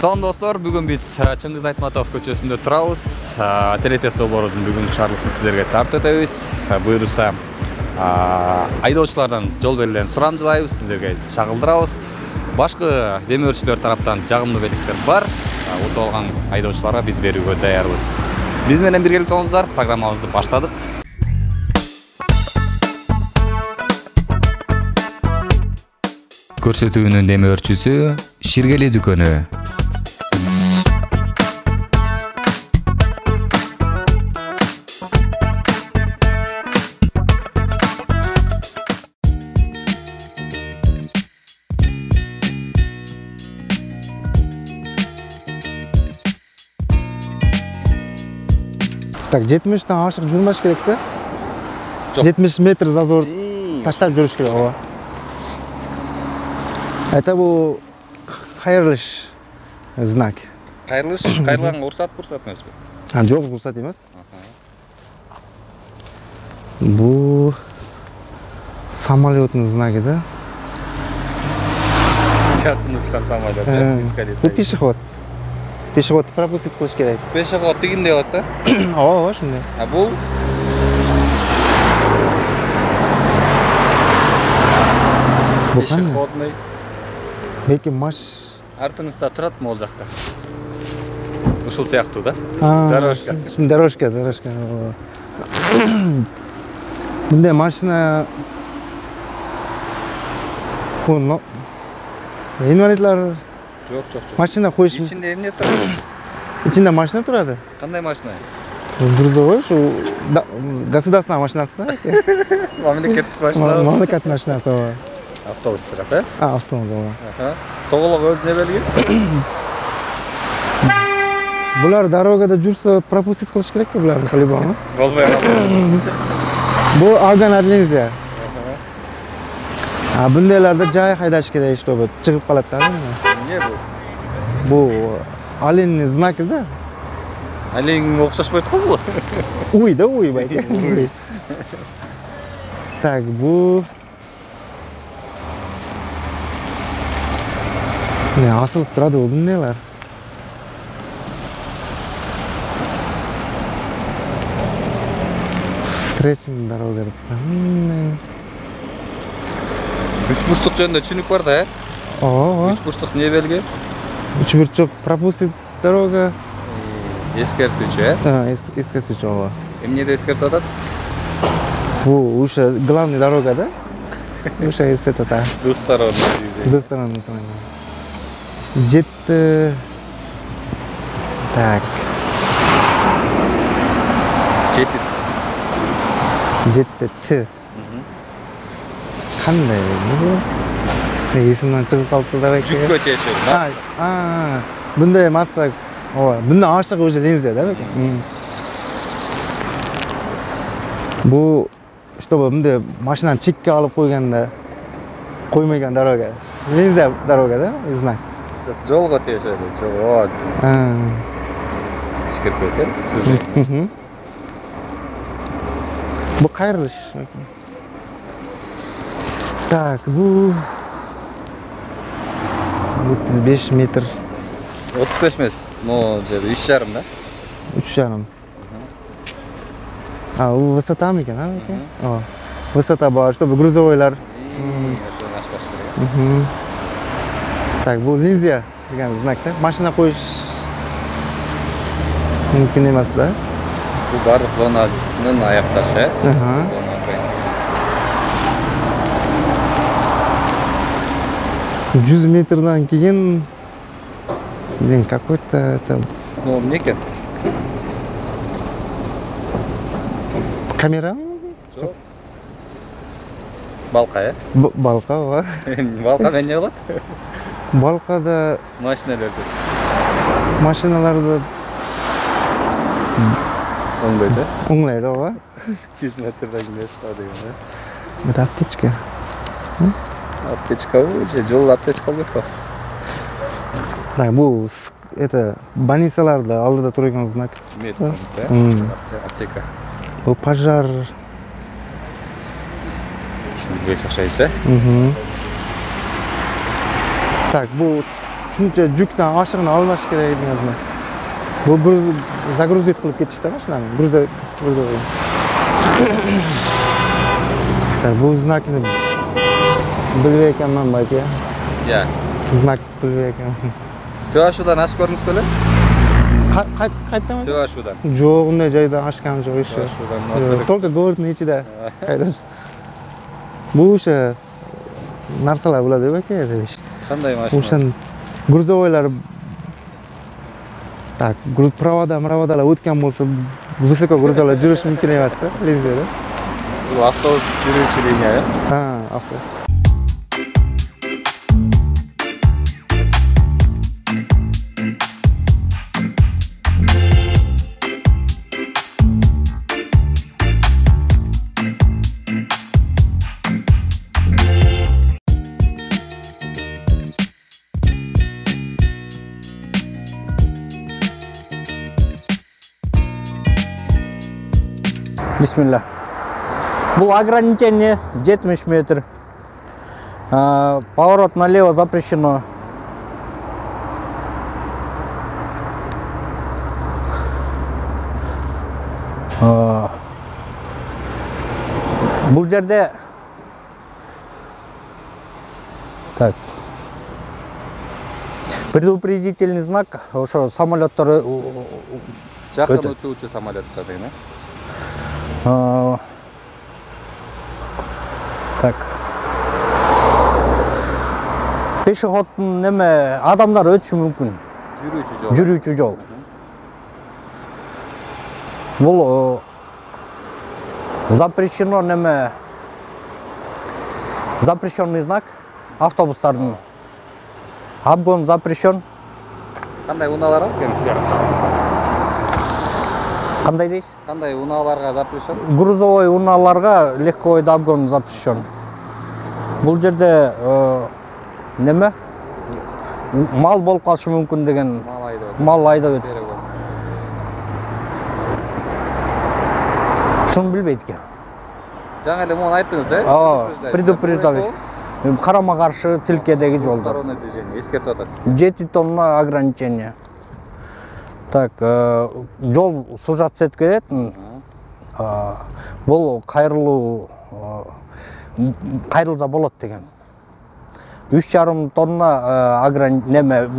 Салам достор, бүгін біз Чыңгыз Айтматов көчөсүндө турабыз. Телетест долбоорубуздун бүгүнкү чыгарылышын сиздерге тартып өтөбүз. Буюрса айдоочулардан жол берилген сурамжылайбыз, сиздерге чагылдырабыз. Башкы демөөрчүлөр тараптан жагымдуу белектер бар. Утуп алган айдоочуларга биз берүүгө даярбыз. Биз менен биргеликте болуңуздар, программабызды баштадык. Көрсөтүүнүн демөөрчүсү Ширгели дүкөнү. Так, 70-тен ашык жүрмөш керек да. 70 метр зазор таштап жүрүш керек, ооба. Это бул кайрылыш знак. Кайрылыш, кайрылганга уруксат эмеспи? Жок, уруксат эмес. Бул самолеттин знаки да. Чакын учкан самолет, искалет. Бул пешеход. Пешеходду пропустить кылыш керек. Пешеход дегенде болот да? Ооба, ошондой. А бул пешеходный. Белки маш Артыңызда турат могул жакта. Ушул сыяктуу да? Дорожка. Дорожка. Мындай машина куно. Инвалидлар Жок. машина коюш. Ичинде эмне турат? Ичинде машина турады. Кандай машина? Грузовой, ушу государственный машинасы да. Мамлекеттик машина. Мамлекеттик машинасы ооба. Автобус турат, Автобус ооба. Тоголок өзүнө белгилүү. Булар дорогада жүрсө пропустить кылыш керек да буларды по-любому. Болбой калды. Бул алган лицензия. Бундайларда жай хайдаш керек, чтобы чыгып калат да. Эмне бул? Бул алинный знак да. Алинге окшошпойт го бул? Уй да, уй байке. Так, бул не асылып турады бул бундайлар. Встречный дорога деп. Үч бурчтук жөнүндө түшүнүк бар да, Ооба. Үч бурчтук не белги? Үч бурчтук пропустить дорога. Эскертүүчү, эскертүүчү ооба. Эмнеде эскертип атат? Бул уша главный дорога да. Уша эскертип атат. Двусторонний. Двусторонний. Жетти. Так. Жетти Т. Кандай бул? Эсимден чыгып калды да байке. Жүккө тиешет. Мындай масса, ооба, мындан ашык уже линза да байке. Бул чтобы мындай машинаны чекке алып койганда коймойган дорога. Линза дорога да, знак. Жолго тиешет, жол. Эскертпейт, сүрөт. Бул кайрылыш. Так, бул 35 метр. 35 эмес, но жери 3,5 да? 3,5. У высота мекен, байке? Ооба. Высота бар, чтобы грузовойлар. Ошону ашпаш керек. Так, бул линза деген знак да. Машина коюш мүмкүн эмес да. Бул бардык зонанын аякташы, Зона ограничения. 100 метрдан кийин какой-то это Ну, эмне экен? камера? Жок. Балка, Балка, ооба. Балка эмне болот? Балкада машиналарды оңдойт, ооба. 100 метрден кийин эстөө деген. Это аптечка. Аптечкабы, же жол аптечка болот го. Так, бул это больницаларда алдыда турган знак. Аптека. Бул пожар. Ушуну билбейсиз окшойсуз, Так, бул shuncha yukdan oshig'ini olmash kerakligini yozma. Bu загрузить qilib ketishda mashinani. Bu znakni bilib ekanman balki. Ya. Znak bilib ekanman. To'ashudan oshib ko'rdingizmi bele? Qayerdan? To'ashudan. Yo'q, unday joydan oshgani yo'q ish. Только городning ichida. Bu o'sha narsalar bo'ladi-ku aka, deyish. Qanday mashina? O'sha грузовойlar tak, provodalar o'tgan bo'lsa, высоко грузовlar yurish mumkin emas-da, bilasizlar. Bu avtobus yuruvchi liniya. Ha, avtobus. Bismillah. Бұл ограничение 70 метр. Поворот налево запрещено. Бұл жерде так. Предупредительный знак, ошо самолеттер Жақын учуучу самолеттер деген. Так. Пешеходтун неме адамдар өтүшү мүмкүн. Жүрүүчү жол. Бул запрещено неме запрещенный знак автобустардын. Обгон запрещен. Кандай унаалар бар екен силер автобуста? Кандай дейсиз? Кандай унааларга запрещен? Грузовой унааларга легковой обгон запрещен. Бул жерде неме? Мал болуп калышы мүмкүн деген. Мал айдап өтөт. Шуну билбейт экен. Жаңа эле муну айттыңыз, предупреждали. Карама каршы тилкедеги жолдор. Эскертип атасыз. 7 тонна ограничение. Так, жол сужат сеткет. Бул кайрылса болот деген. 3,5 тонна неме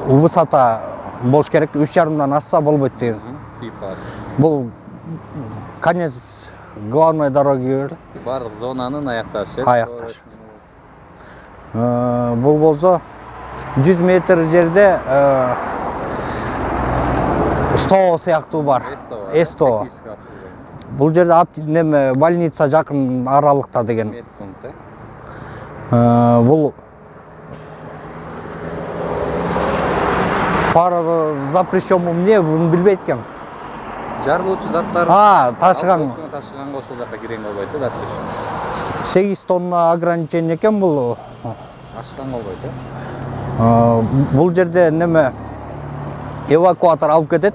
высота болуш керек. 3,5-дан асса болбойт деген. Бул конец главной дороги. Барлык зонанын аякташы. Аякташ. Бул болсо 100 метр жерде Сто сыяктуу бар. Эсто. Бул жерде неме больница жакын аралыкта деген. Бул фара запрещенму эмне буну билбейт экен. Жарылуучу заттар ташыганга ошол жака кирген болбойт да. 8 тонна ограничение экен бул. Ашкан болбойт Бул жерде неме эвакуатор алып кетет.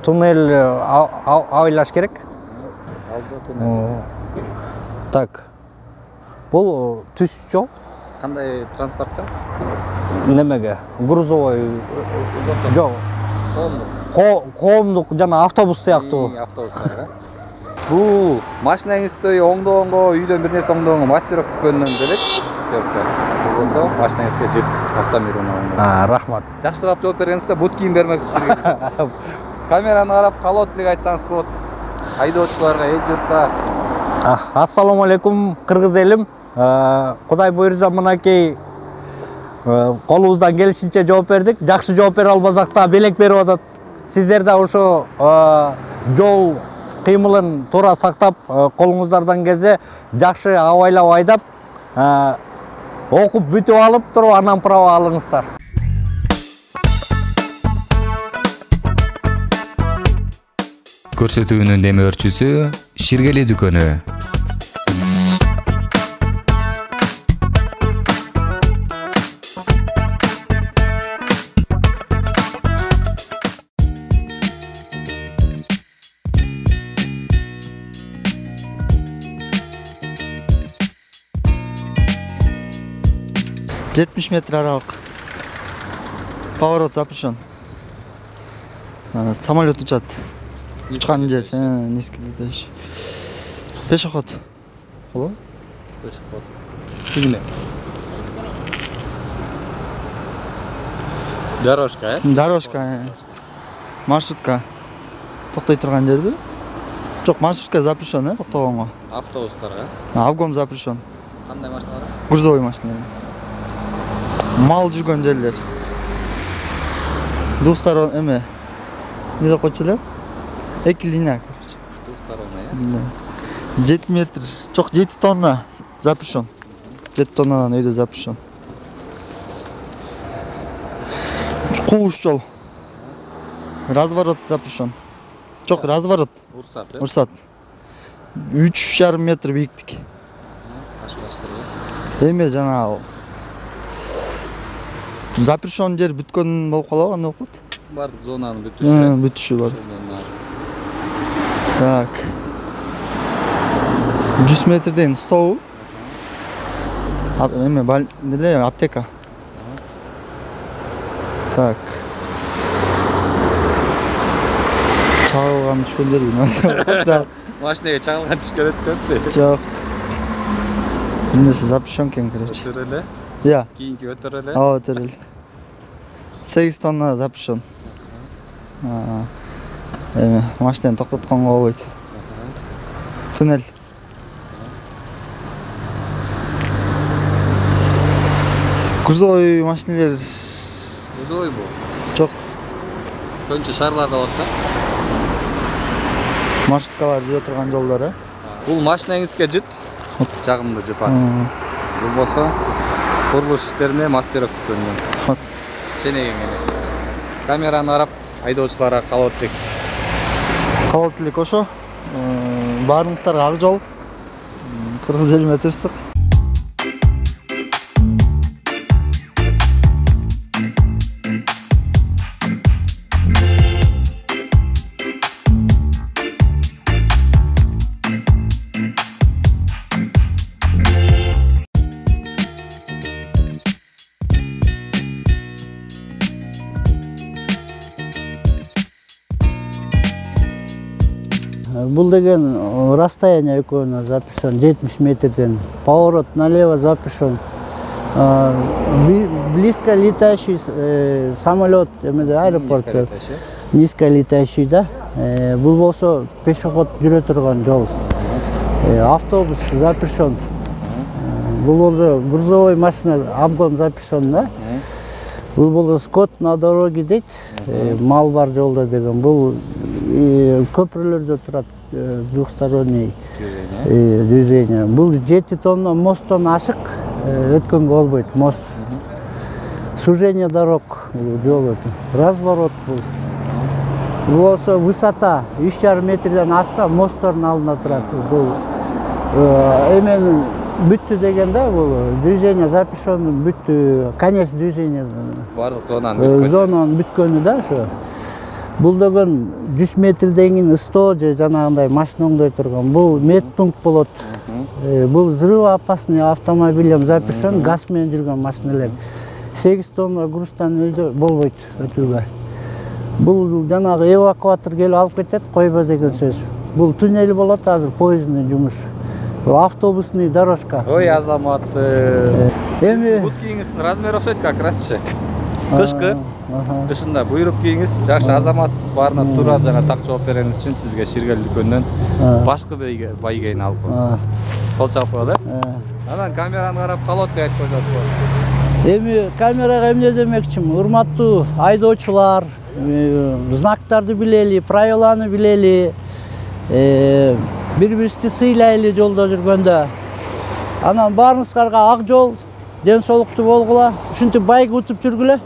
Туннель айлаш керек. Так. Бул түз жол. Кандай транспортча? Немеге? Грузовой. Жок. Коомдук жана автобус сыяктуу. Автобустар. Бул машинаңызды оңдоонго, үйдөн бир нерсе оңдоонго мастерок дүкөнүнөн белек. Бул болсо машинаңызга жит автомирунаа. Рахмат. Жакшыраак жооп бергенсизде бут кийим бермекчи сизге. Камераны карап калоо тилек айтсаңыз болот. Айдоочуларга, эл журтка. Ассаламу алейкум, кыргыз элим. Кудай буйрса мынакей колубуздан келишинче жооп бердик. Жакшы жооп бере албасак да белек берип атат. Сиздер да ошо жол кыймылын туура сактап, колуңуздардан келсе жакшы абайлап айдап, окуп бүтүп алып туруп анан права алыңыздар. Көрсөтүүнүн демөөрчүсү Ширгели дүкөнү. Metr aralıq. Поворот запрещен. Самолет учат. Учқан жер, низкий летающий. Пешеход. Қалай? Пешеход. Тигне. Дорожка, Дорожка. Маршрутка. Тоқтай тұрған жер бе? Жоқ, маршрутка запрещен, тоқтағанға. Автобустарға. Обгон запрещен. Қандай машиналар? Грузовой машиналар. Мал жүрген жерлер. Двухсторон эме. Не деп қойчылы? Эки линия, короче. Двухсторонная, 7 метр. Жоқ, 7 тонна запрещен. 7 тоннадан өйде запрещен. Қуыш жол. Разворот запрещен. Жоқ, разворот. Урсат. 3,5 метр биіктік. Эме жаңа запрещен жер бүткөн болуп калабы, кандай болуп калат? Бардык зонанын бүтүшү. Бүтүшү бар. Так. 100 метрден стол. Эме аптека. Так. Чагылган түшкөндөр. Машинеге чагылган түшкөн өттөппү? Жок. Эмнеси запрещен экен, короче. Өтөрөлө? Я. Кийинки өтөрөлө? Ооба, өтөрөлө. 8 тонна запрещен. Эме машинаны токтотконго болбойт. Туннель. Грузовой машиналар. Грузовой бул? Жок. Көбүнчө шаарларда болот да? Маршруткалар жүрө турган жолдор, Бул машинаңызга жыт, жагымды жыпасыз. Бул болсо курулуш иштерине мастерок дүкөнүнөн. Шенеген. Камераны карап айдоочуларга калып өттүк. Калып элек ошо. Баарыңыздарга ак жол. Кыргыз элиме тырыштык. Бул деген расстояние экөөнө запрещен 70 метрден. Поворот налево запрещен. Близко летающий самолет, аэропорт. Низко летающий, да. Бул болсо пешеход жүрө турган жол. Автобус запрещен. Бул болсо грузовой машина обгон запрещен, да. Бул болсо скот на дороге дейт. Мал бар жолдо деген. Бул көпүрлөрдө турат двухсторонний движение. Бул 7 тонна мосттон ашык өткөнгө болбойт. Мост. Сужение дорог жол өтүн. Разворот бул. Бул болсо высота 3,5 метрден ашса мосттордун алдында турат. Бул эменин бүттү дегенде бул движение запрещен бүттү. Конец движения. Бардык зонанын бүткөнү. Зонанын бүткөнү да ошо. Бул деген 100 метрден кийин СТО же жанагындай машина оңдой турган. Бул медпункт болот. Бул взрывоопасный автомобилем запрещен, газ менен жүргөн машиналар. 8 тонна грузтан өйдө болбойт өтүүгө. Бул жанагы эвакуатор келип алып кетет, койбо деген сөз. Бул туннель болот азыр, поезддин жумушу. Бул автобусный дорожка. Ой, азаматсыз. Эми Бут кийиңиздин размери окшойт как раз-чы. Кышкы. Кышында буйруп кийиңиз, жакшы азаматсыз баарына туура жана так жооп берениңиз үчүн сизге Ширгел дүкөнүнөн башкы байгени алып коебуз. Кол чалып коелу, Анан камераны карап калып айтып койсоңуз болот. Эми камерага эмне демекчимин? Урматтуу айдоочулар, знактарды билели, правиланы билели, бири-бирибизди сыйлайлы жолдо жүргөндө. Анан баарыңыздарга ак жол, ден соолуктуу болгула, ушинтип байга утуп жүргүлө.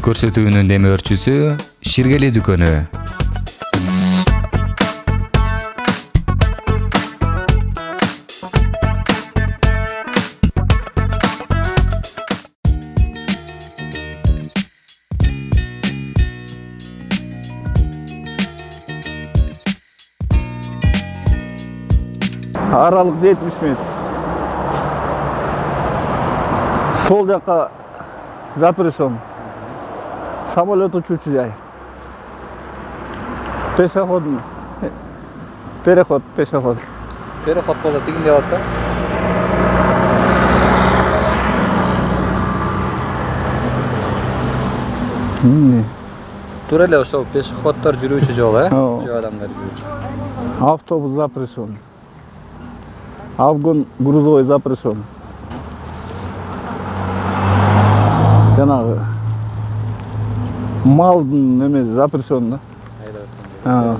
Көрсөтүүнүн демөөрчүсү Ширгели дүкөнү. Аралык 70 метр. Сол жаққа запрещен. Самолет учучу жай. Пешеходный. Переход, пешеход. Переход болса тигинде болот да. Туура эле ошол пешеходдор жүрүүчү жол, жөө адамдар жүрүүчү. Автобус запрещен. Авгон грузовой запрещен. Жанагы малдын немеси запрещен да.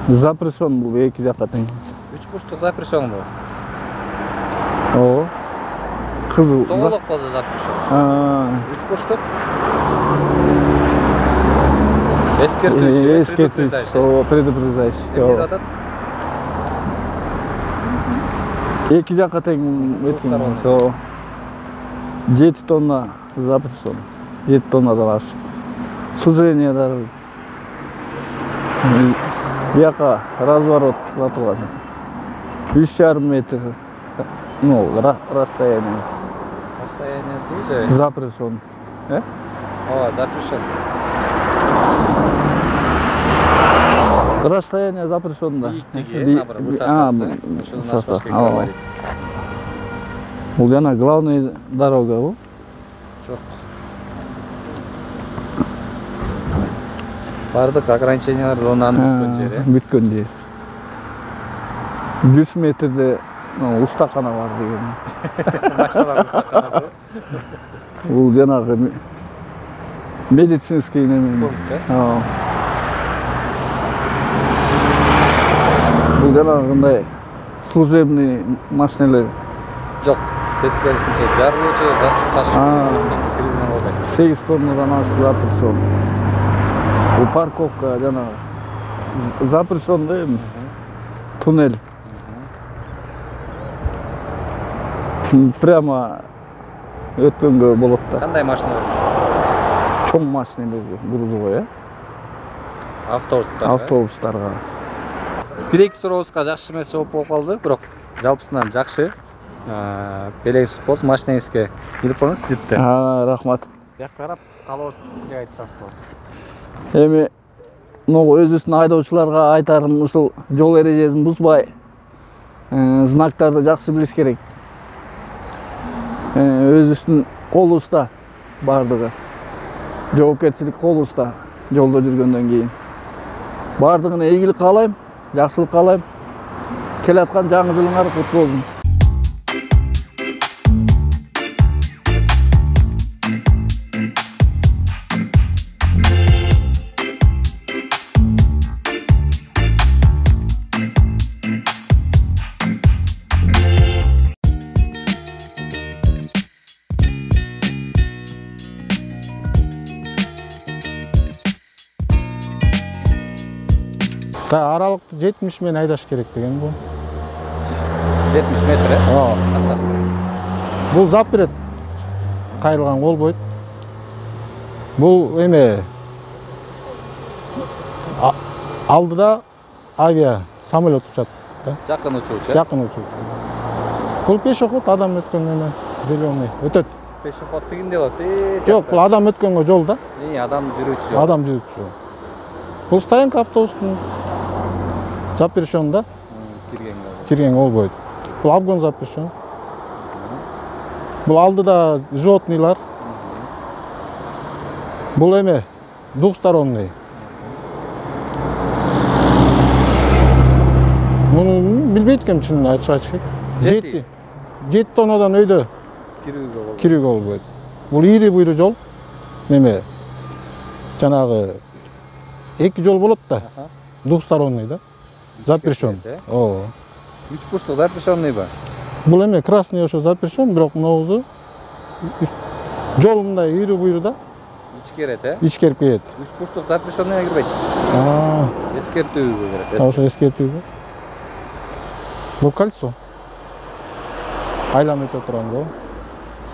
Запрещен бул эки жакка тең. Үч бурчтук запрещен бул. Ооба. Кызыл. Тоголок болсо запрещен. Үч бурчтук. Эскертүүчү, предупреждающий. Ооба, предупреждающий. Эмне деп атат? Эки жакка тең өткөн. Ооба. 7 тонна запрещен. 7 тоннадан ашык. Сужениялар. Бияка разворот атылган. 3,5 метр. Ну, расстояние. Расстояниясы же? Запрещен. О, запрещен. Расстояние запрещен, да. Бийиктиги, высотасы. Ошондон ашпаш керек говорит. Бул жана главный дорога бул. Жок. Бардык ограничениялар зонанын бүткөн жери. Бүткөн жер. 100 метрде устакана бар деген. Машиналардын устаканасы. Бул жанагы медицинский неме. Бул жанагындай служебный машиналар. Жок, тескерисинче жарылуучу зат ташып кирүүгө болбойт. 8 тоннадан ашык запрещен. Бул парковка жанагы запрещен да эми. Туннель. Прямо өткөнгө болот да. Кандай машиналар? Чоң машиналарга, грузовой, Автобустарга. автобустарга. Бир-эки сурообузга жакшы эмес жооп болуп калды, бирок жалпысынан жакшы. Белегиңиз кут болсун, машинеңизге келип коюңуз, жытты. Рахмат. Биякка карап, калып эмне айтсаңыз болот. Эми өзүбүздүн айдоочуларга айтарым ушул жол эрежесин бузбай, знактарды жакшы билиш керек. Өзүбүздүн колубузда бардыгы. Жоопкерчилик колубузда жолдо жүргөндөн кийин. Бардыгына ийгилик каалайм, жакшылык каалайм. Келаткан жаңы жылыңар кут болсун. Аралыкты 70 мен айдаш керек деген бул. 70 метр, Катташ. Бул зап берет. Кайрылган болбойт. Бул эме алдыда авиа самолет учат да. Жакын учуучу. Жакын учуучу. Бул пешеход, адам өткөн эме зеленый өтөт. Пешеход тигинде болот. Жок, бул адам өткөнгө жол да. Адам жүрүүчү жол. Адам жүрүүчү жол. Бул стоянка автобустун запрещен да. Кирген болбойт. Бул обгон запрещен. Бул алдыда животныйлар. Бул эме двухсторонний. Муну билбейт экенмин чынын айтышачы. 7 тоннадан өйдө кирүүгө болбойт. Бул ийри буйру жол. Неме? Жанагы эки жол болот да. Двухсторонний да. Запрещен. О. Үч бурчтук запрещенный ба? Бул эме красный ошо запрещен, бирок мынабузу жол мындай ийри буйру да. Ичкерет, Ичкерип кетет. Үч бурчтук запрещенныйга кирбейт. Эскертүүгө кирет. Ошо эскертүүгө. Бул кольцо. Айланып өтө турган жол.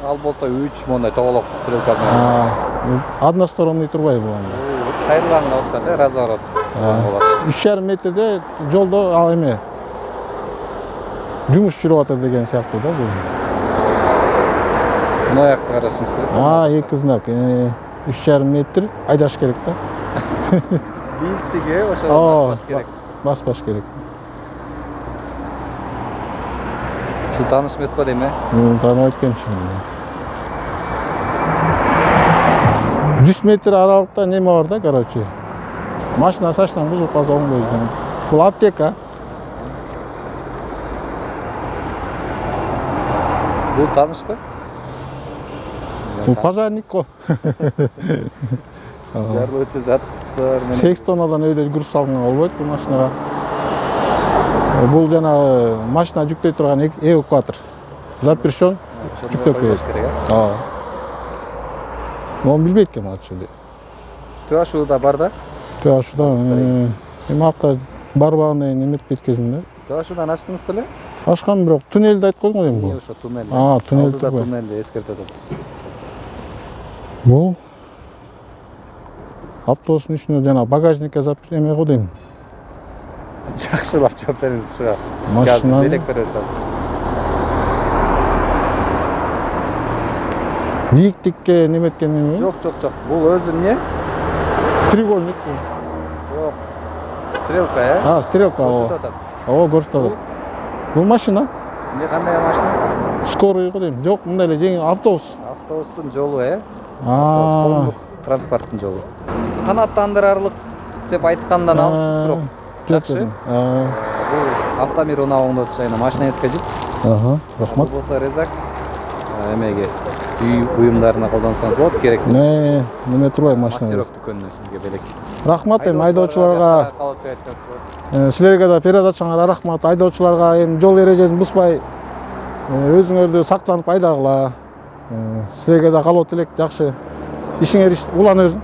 Ал болсо 3 мондай тоголок стрелка менен. Односторонний турбай бул анда. Кайрылганга окшойт, разворот болот. 3,5 метрде жолдо ал эме жумуш жүрүп атат деген сыяктуу да бул. Мына аякты карашыңыз керек. 2 знак, 3,5 метр айдаш керек да. Бийиктиги ошо баспаш керек. Баспаш керек. Ушу тааныш эмес го дейм, Тааныбайт экенмин. 100 метр аралыкта неме бар да, короче. Машина сачынан бузуп калса оңдойт. Бул аптека. Бул таанышпы? Бул пожарник го. Жарлоочу заттар менен. 8 тоннадан өйдө груз салган болбойт бул машинага. Бул жанагы машина жүктөй турган эвакуатор. Запрещен. Жүктөп Жүктөп керек. Оны билбейт экен ачылды. Туашуда бар да? Туашуда эми апта барбаганы неметпейт кезинде. Туашудан ачтыңыз беле? Ашкан бирок туннелди айтып койдуң го эми бул. Ошо туннел. Туннелди Алдыда бар. туннелди эскертет. Бул автобустун ичинде жана багажникке эме го дейм. Жакшылап жооп бериңиз ушуга. Машинаны- Белек беребиз азыр. Бийиктикке неметкен эме? Жок. Бул өзү эмне? Треугольник бул. Жок. Стрелка, Стрелка. Көрсөтүп атат. Көрсөтөт. Бул машина Эмне кандай машина? скорый го дейм. Жок, мындай эле жеңил автобус. Автобустун жолу, коомдук транспорттун жолу. Канааттандырарлык деп айткандан алыспыз бирок. Жакшы. Бул автомир унаабыңды чайна машина эскежип. Бул Рахмат. болсо резак эмеге үй буюмдарына колдонсоңуз болот, керек. Неме турбай машина. Мастерок дүкөнүнөн сизге белек. Рахмат эми айдоочуларга. Калып берсеңиз болот. Силерге да передачаңар рахмат. Айдоочуларга эми жол эрежесин бузбай өзүңөрдү сактанып айдагыла. Силерге да калоо тилек жакшы. Ишиңер улан өзүң.